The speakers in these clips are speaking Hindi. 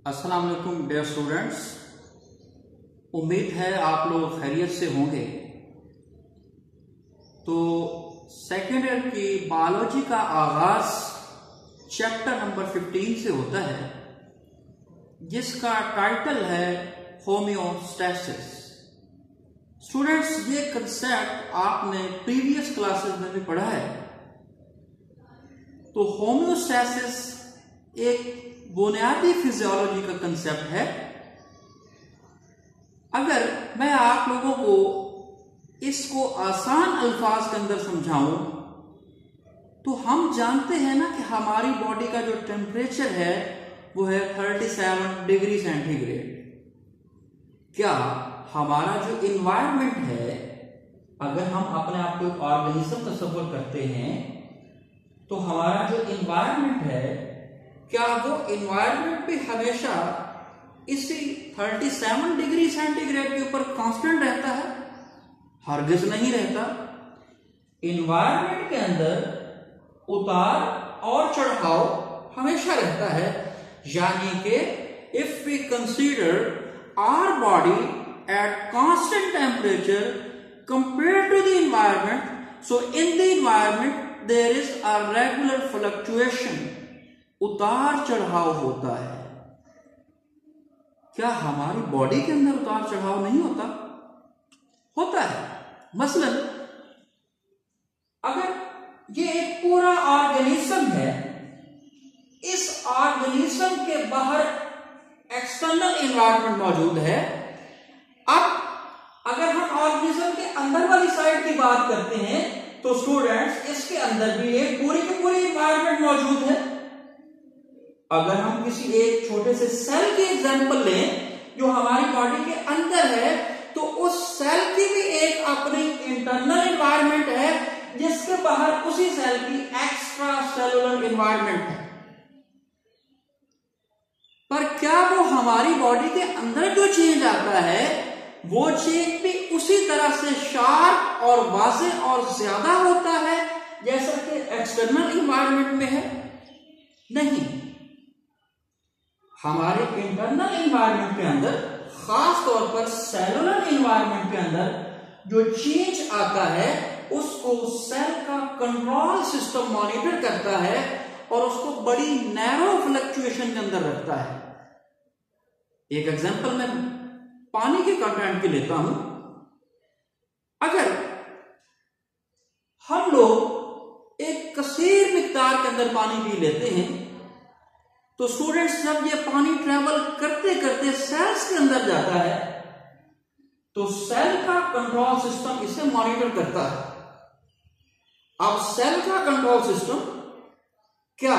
अस्सलाम वालेकुम डियर स्टूडेंट्स। उम्मीद है आप लोग खैरियत से होंगे। तो सेकेंड ईयर की बायोलॉजी का आगाज चैप्टर नंबर 15 से होता है, जिसका टाइटल है होम्योस्टैसिस। स्टूडेंट्स, ये कंसेप्ट आपने प्रीवियस क्लासेस में भी पढ़ा है। तो होम्योस्टैसिस एक बुनियादी फिजियोलॉजी का कंसेप्ट है। अगर मैं आप लोगों को इसको आसान अल्फाज के अंदर समझाऊं तो हम जानते हैं ना कि हमारी बॉडी का जो टेम्परेचर है वो है 37 डिग्री सेंटीग्रेड। क्या हमारा जो इन्वायरमेंट है, अगर हम अपने आप को एक ऑर्गेनिज्म तस्वीर करते हैं तो हमारा जो इन्वायरमेंट है, क्या वो इन्वायरमेंट भी हमेशा इसी 37 डिग्री सेंटीग्रेड के ऊपर कांस्टेंट रहता है? हरगिज नहीं रहता। इन्वायरमेंट के अंदर उतार और चढ़ाव हमेशा रहता है। यानी कि if we consider our body at constant temperature compare to the environment, so in the environment there is a regular fluctuation, उतार चढ़ाव होता है। क्या हमारी बॉडी के अंदर उतार चढ़ाव नहीं होता? होता है। मसलन अगर ये एक पूरा ऑर्गेनिज्म है, इस ऑर्गेनिज्म के बाहर एक्सटर्नल एनवायरनमेंट मौजूद है। अब अगर हम ऑर्गेनिज्म के अंदर वाली साइड की बात करते हैं तो स्टूडेंट्स, इसके अंदर भी एक पूरी की पूरी एनवायरनमेंट मौजूद है। अगर हम किसी एक छोटे से सेल की एग्जांपल लें जो हमारी बॉडी के अंदर है, तो उस सेल की भी एक अपनी इंटरनल एनवायरनमेंट है, जिसके बाहर उसी सेल की एक्स्ट्रा सेलुलर एनवायरनमेंट है। पर क्या वो हमारी बॉडी के अंदर जो चेंज आता है, वो चेंज भी उसी तरह से शार्प और वाज़ेह और ज्यादा होता है जैसा कि एक्सटर्नल एनवायरनमेंट में है? नहीं। हमारे इंटरनल एनवायरनमेंट के अंदर, खास तौर पर सेलुलर एनवायरनमेंट के अंदर जो चेंज आता है, उसको सेल का कंट्रोल सिस्टम मॉनिटर करता है और उसको बड़ी नैरो फ्लक्चुएशन के अंदर रखता है। एक एग्जांपल मैं पानी के कंटेंट की लेता हूं। अगर हम लोग एक कसीर मिकदार के अंदर पानी पी लेते हैं, तो स्टूडेंट्स, जब ये पानी ट्रेवल करते करते सेल्स के अंदर जाता है तो सेल का कंट्रोल सिस्टम इसे मॉनिटर करता है। अब सेल का कंट्रोल सिस्टम, क्या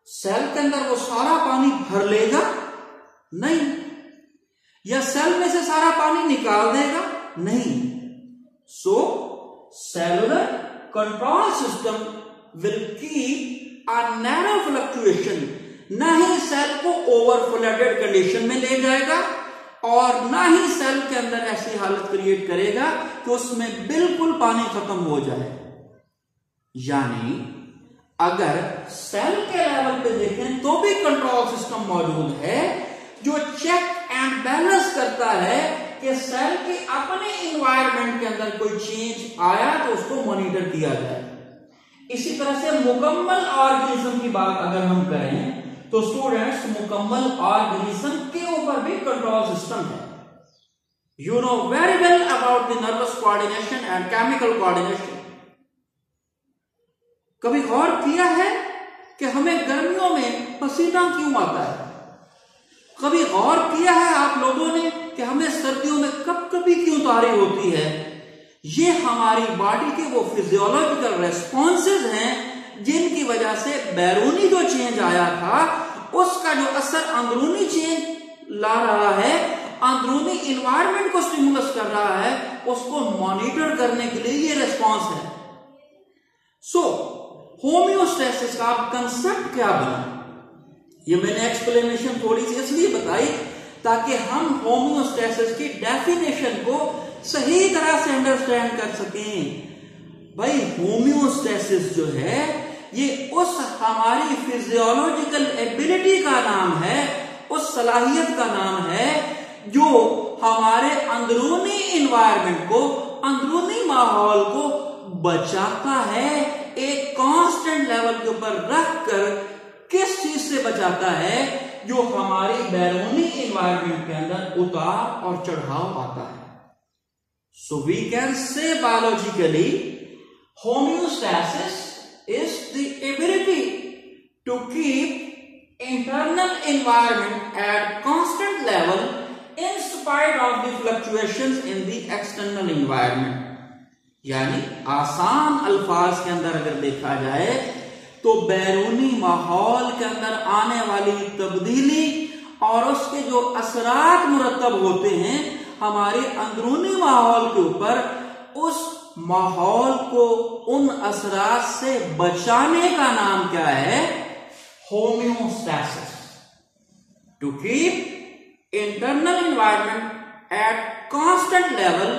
सेल के अंदर वो सारा पानी भर लेगा? नहीं। या सेल में से सारा पानी निकाल देगा? नहीं। So cellular control system will keep a narrow fluctuation. ना ही सेल को ओवर फ्लडेड कंडीशन में ले जाएगा और ना ही सेल के अंदर ऐसी हालत क्रिएट करेगा कि उसमें बिल्कुल पानी खत्म हो जाए। यानी अगर सेल के लेवल पे देखें तो भी कंट्रोल सिस्टम मौजूद है जो चेक एंड बैलेंस करता है कि सेल के अपने एनवायरनमेंट के अंदर कोई चेंज आया तो उसको मॉनिटर किया जाए। इसी तरह से मुकम्मल ऑर्गेनिज्म की बात अगर हम करें तो स्टूडेंट्स, मुकम्मल ऑर्गेनिज्म के ऊपर भी कंट्रोल सिस्टम है। You know very well about the nervous coordination and chemical coordination. कभी गौर किया है कि हमें गर्मियों में पसीना क्यों आता है? कभी गौर किया है आप लोगों ने कि हमें सर्दियों में कभी क्यों तारी होती है? ये हमारी बॉडी के वो फिजियोलॉजिकल रेस्पॉन्सेज हैं जिनकी वजह से बैरूनी जो चेंज आया था, उसका जो असर अंदरूनी चेंज ला रहा है, अंदरूनी इन्वायरमेंट को स्टिमुलस कर रहा है, उसको मॉनिटर करने के लिए ये रेस्पॉन्स है। सो होम्योस्टैसिस का कंसेप्ट क्या बना? ये मैंने एक्सप्लेनेशन थोड़ी सी इसलिए बताई ताकि हम होम्योस्टैसिस की डेफिनेशन को सही तरह से अंडरस्टैंड कर सकें। भाई, होम्योस्टैसिस जो है ये उस हमारी फिजियोलॉजिकल एबिलिटी का नाम है उस सलाहियत का नाम है जो हमारे अंदरूनी एनवायरनमेंट को, अंदरूनी माहौल को बचाता है, एक कांस्टेंट लेवल के ऊपर रखकर। किस चीज से बचाता है? जो हमारी बैरूनी एनवायरनमेंट के अंदर उतार और चढ़ाव आता है। So we can say biologically homeostasis is the ability to keep internal environment at constant level in spite of the fluctuations in the external environment। यानी आसान अल्फाज के अंदर अगर देखा जाए तो बैरूनी माहौल के अंदर आने वाली तब्दीली और उसके जो असरात मुरतब होते हैं हमारे अंदरूनी माहौल के ऊपर, उस माहौल को उन असरात से बचाने का नाम क्या है? Homeostasis. To keep internal environment at constant level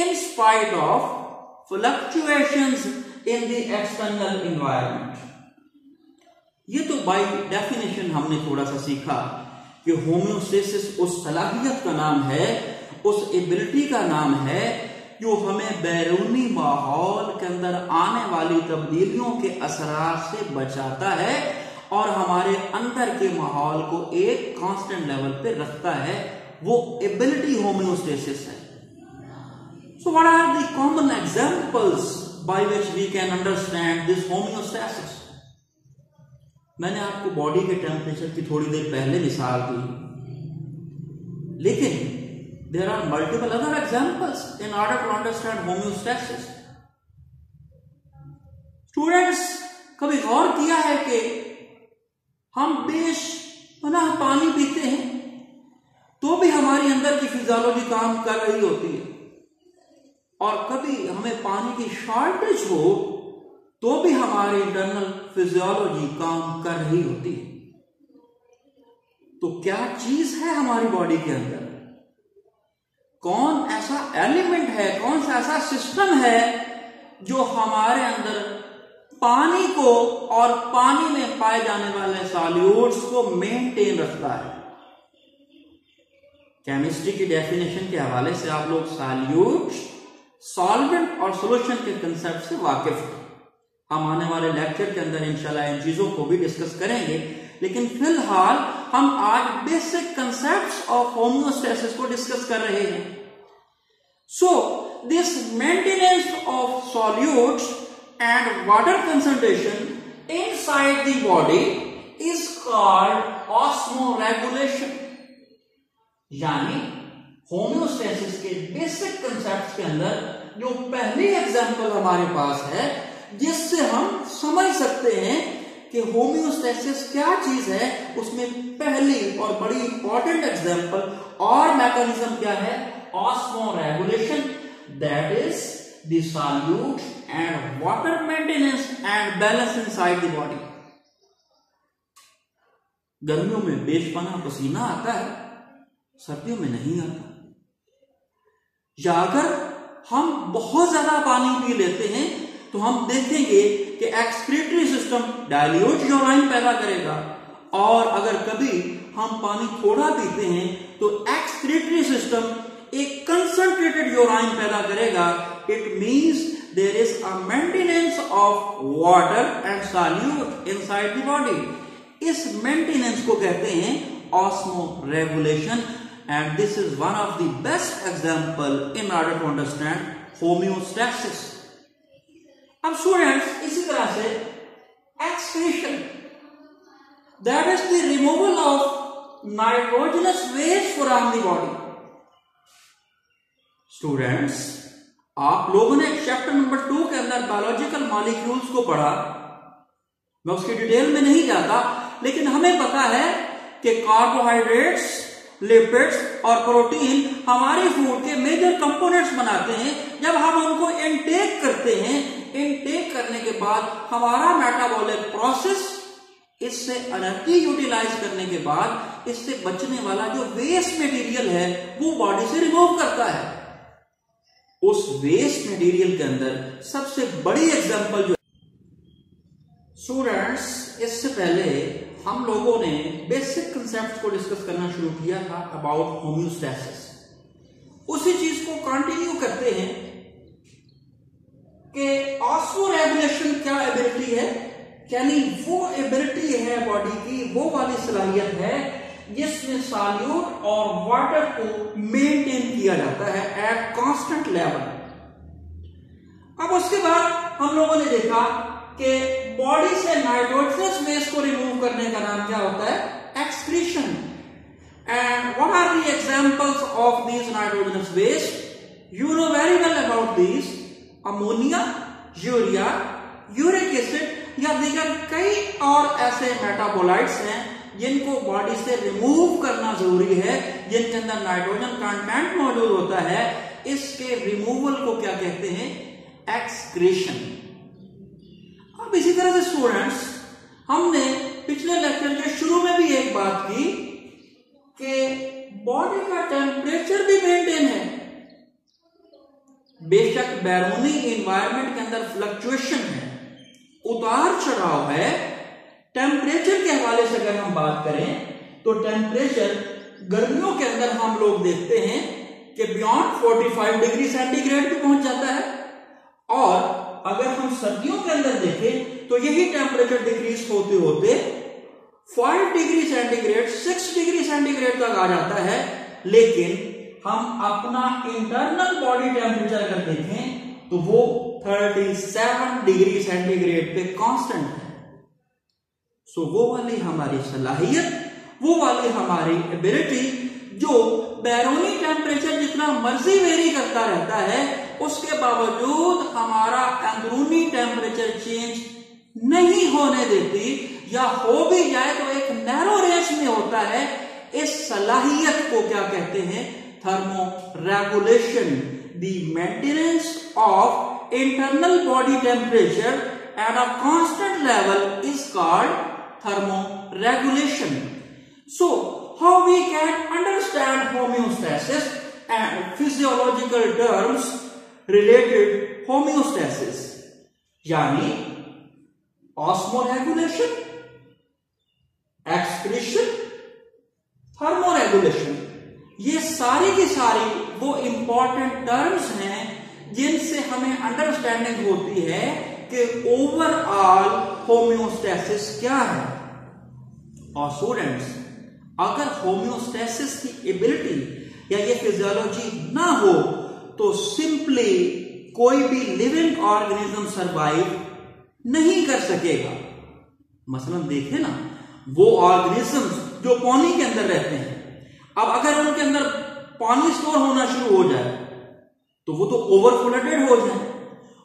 in spite of fluctuations in the external environment. ये तो बाय डेफिनेशन हमने थोड़ा सा सीखा कि होम्योस्टेसिस उस सलाहियत का नाम है, उस एबिलिटी का नाम है जो हमें बैरूनी माहौल के अंदर आने वाली तब्दीलियों के असरात से बचाता है और हमारे अंदर के माहौल को एक कांस्टेंट लेवल पे रखता है। वो एबिलिटी होम्योस्टेसिस है। So what are the common examples by which we can understand this homeostasis? मैंने आपको बॉडी के टेम्परेचर की थोड़ी देर पहले मिसाल दी, लेकिन there are multiple other examples in order to understand homeostasis। Students, कभी गौर किया है कि हम बेशपनाह पानी पीते हैं तो भी हमारी अंदर की फिजियोलॉजी काम कर रही होती है, और कभी हमें पानी की शॉर्टेज हो तो भी हमारी इंटरनल फिजियोलॉजी काम कर रही होती है। तो क्या चीज है हमारी बॉडी के अंदर? कौन ऐसा एलिमेंट है, कौन सा ऐसा सिस्टम है जो हमारे अंदर पानी को और पानी में पाए जाने वाले सॉल्यूट्स को मेंटेन रखता है? केमिस्ट्री की डेफिनेशन के हवाले से आप लोग सॉल्यूट्स, सॉल्वेंट और सॉल्यूशन के कंसेप्ट से वाकिफ हैं। हम आने वाले लेक्चर के अंदर इंशाल्लाह इन चीजों को भी डिस्कस करेंगे, लेकिन फिलहाल हम आज बेसिक कंसेप्ट्स ऑफ होम्योस्टेसिस को डिस्कस कर रहे हैं। So this maintenance of solutes and water concentration inside the body is called osmoregulation. यानी होम्योस्टेसिस के बेसिक कंसेप्ट्स के अंदर जो पहली एग्जांपल हमारे पास है जिससे हम समझ सकते हैं कि होम्योस्टेसिस क्या चीज है, उसमें पहली और बड़ी इंपॉर्टेंट एग्जांपल और मैकेनिज्म क्या है? Osmoregulation, that is the solute and water maintenance and balance inside the body. गर्मियों में बेशपना पसीना आता है, सर्दियों में नहीं आता। या अगर हम बहुत ज्यादा पानी पी लेते हैं तो हम देखेंगे कि एक्सक्रीटरी सिस्टम डाइल्यूट यूराइन पैदा करेगा, और अगर कभी हम पानी थोड़ा पीते हैं तो एक्सक्रीटरी सिस्टम एक कंसंट्रेटेड यूराइन पैदा करेगा। It means there is a maintenance of water and solute inside the body. इस मेंटेनेंस को कहते हैं osmoregulation, and this is one of the best example in order to understand homeostasis. अब स्टूडेंट्स, इसी तरह से excretion, that is the removal of nitrogenous waste from the body. Students, आप लोगों ने चैप्टर नंबर 2 के अंदर बायोलॉजिकल मॉलिक्यूल्स को पढ़ा, मैं उसकी डिटेल में नहीं जाता, लेकिन हमें पता है कि कार्बोहाइड्रेट्स, लिपिड्स और प्रोटीन हमारे फूड के मेजर कंपोनेंट्स बनाते हैं। जब हम उनको इनटेक करते हैं, इनटेक करने के बाद हमारा मेटाबॉलिक प्रोसेस इससे एनर्जी यूटिलाइज करने के बाद इससे बचने वाला जो वेस्ट मटेरियल है वो बॉडी से रिमूव करता है। उस वेस्ट मटेरियल के अंदर सबसे बड़ी एग्जांपल जो स्टूडेंट्स, इससे पहले हम लोगों ने बेसिक कंसेप्ट को डिस्कस करना शुरू किया था अबाउट होम्योस्टैसिस। उसी चीज को कंटिन्यू करते हैं कि ऑस्मोरेगुलेशन क्या एबिलिटी है, यानी वो एबिलिटी है बॉडी की, वो वाली सलाहियत है जिसमें सॉल्यूट और वाटर को मेंटेन किया जाता है एट कांस्टेंट लेवल। अब उसके बाद हम लोगों ने देखा कि बॉडी से नाइट्रोजनस वेस्ट को रिमूव करने का नाम क्या होता है, excretion. And what are the examples of these nitrogenous waste? You know very well about these, ammonia, urea, uric acid या दीगर कई और ऐसे मेटाबोलाइट्स हैं जिनको बॉडी से रिमूव करना जरूरी है, जिनके अंदर नाइट्रोजन कंटेंट मौजूद होता है। इसके रिमूवल को क्या कहते हैं, एक्सक्रीशन। अब इसी तरह से स्टूडेंट्स, हमने पिछले लेक्चर के शुरू में भी एक बात की कि बॉडी का टेम्परेचर भी मेंटेन है। बेशक बैरूनी एनवायरनमेंट के अंदर फ्लक्चुएशन है, उतार चढ़ाव है। टेम्परेचर के हवाले से अगर हम बात करें तो टेम्परेचर गर्मियों के अंदर हम लोग देखते हैं कि बियॉन्ड 45 डिग्री सेंटीग्रेड पे पहुंच जाता है, और अगर हम सर्दियों के अंदर देखें तो यही टेम्परेचर डिक्रीज होते होते 5 डिग्री सेंटीग्रेड 6 डिग्री सेंटीग्रेड तक आ जाता है। लेकिन हम अपना इंटरनल बॉडी टेम्परेचर अगर देखें तो वो 37 डिग्री सेंटीग्रेड पे कांस्टेंट है। सो वो वाली हमारी सलाहियत, वो वाली हमारी एबिलिटी जो बैरूनी टेम्परेचर जितना मर्जी वेरी करता रहता है, उसके बावजूद हमारा अंदरूनी टेम्परेचर चेंज नहीं होने देती, या हो भी जाए तो एक नैरो रेंज में होता है। इस सलाहियत को क्या कहते हैं, thermo regulation. The maintenance of internal body temperature at a constant level is called thermo regulation. So how we can understand homeostasis and physiological terms related homeostasis, यानी osmoregulation, excretion, thermoregulation, ये सारी की सारी वो इंपॉर्टेंट टर्म्स हैं जिनसे हमें अंडरस्टैंडिंग होती है कि ओवरऑल होम्योस्टैसिस क्या है। और स्टूडेंट्स, अगर होम्योस्टैसिस की एबिलिटी या ये फिजियोलॉजी ना हो तो सिंपली कोई भी लिविंग ऑर्गेनिज्म सरवाइव नहीं कर सकेगा। मसलन देखें ना, वो ऑर्गेनिजम्स जो पानी के अंदर रहते हैं, अब अगर उनके अंदर पानी स्टोर होना शुरू हो जाए तो वो तो ओवर फ्लडेड हो जाए।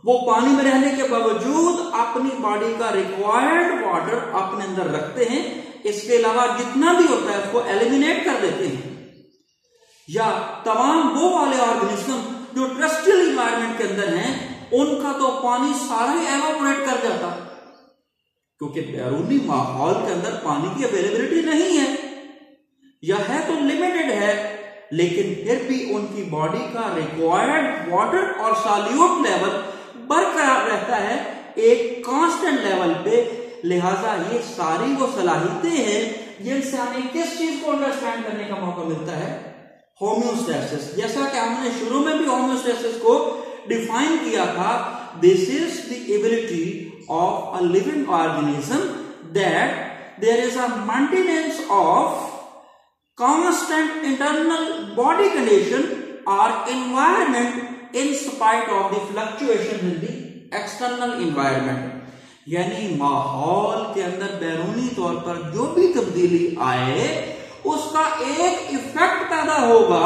वो पानी में रहने के बावजूद अपनी बॉडी का रिक्वायर्ड वाटर अपने अंदर रखते हैं, इसके अलावा जितना भी होता है उसको एलिमिनेट कर देते हैं। या तमाम वो वाले ऑर्गेनिज्म जो टेरेस्ट्रियल एनवायरनमेंट के अंदर हैं, उनका तो पानी सारा ही एवापोरेट कर जाता, क्योंकि बैरूनी माहौल के अंदर पानी की अवेलेबिलिटी नहीं है, या है तो लिमिटेड है, लेकिन फिर भी उनकी बॉडी का रिक्वायर्ड वाटर और सॉल्यूट लेवल बरकरार रहता है एक कांस्टेंट लेवल पे। लिहाजा ये सारी वो सलाहियतें हैं जिनसे हमें किस चीज को अंडरस्टैंड करने का मौका मिलता है, होम्योस्टैसिस। जैसा कि हमने शुरू में भी होम्योस्टैसिस को डिफाइन किया था, this is the ability of a living organism that there is a maintenance of constant internal body condition or environment in spite of the fluctuation in the external environment। यानी माहौल के अंदर बैरूनी तौर पर जो भी तब्दीली आए उसका एक इफेक्ट पैदा होगा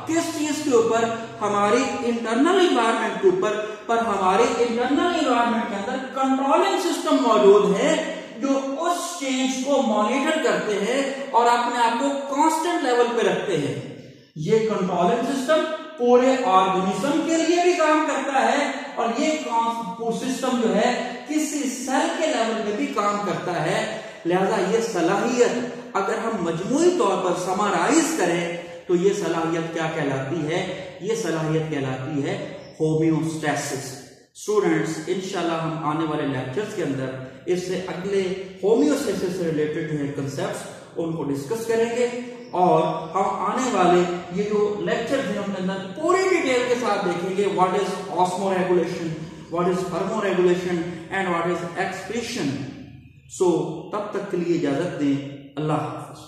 किस चीज के ऊपर, हमारी इंटरनल इन्वायरमेंट के ऊपर। पर हमारे इंटरनल इन्वायरमेंट के अंदर कंट्रोलिंग सिस्टम मौजूद है जो उस चेंज को मॉनिटर करते हैं और अपने आप को कांस्टेंट लेवल पे रखते हैं। ये कंट्रोलिंग सिस्टम पूरे ऑर्गेनिज्म के लिए भी काम करता है, और ये सिस्टम जो है किसी सेल के लेवल पे भी काम करता है। लिहाजा ये सलाहियत अगर हम मजमूई तौर पर समराइज करें तो ये सलाहियत क्या कहलाती है, ये सलाहियत कहलाती है होम्योस्टैसिस। स्टूडेंट्स, इंशाल्लाह हम आने वाले लेक्चर्स के अंदर इससे अगले होम्योस्टेसिस से रिलेटेड जो है कंसेप्ट्स उनको डिस्कस करेंगे और हम आने वाले ये जो लेक्चर हैं उनके अंदर पूरी डिटेल के साथ देखेंगे what is osmoregulation, what is thermoregulation and what is excretion. So तब तक के लिए इजाजत दें। अल्लाह हाफिज।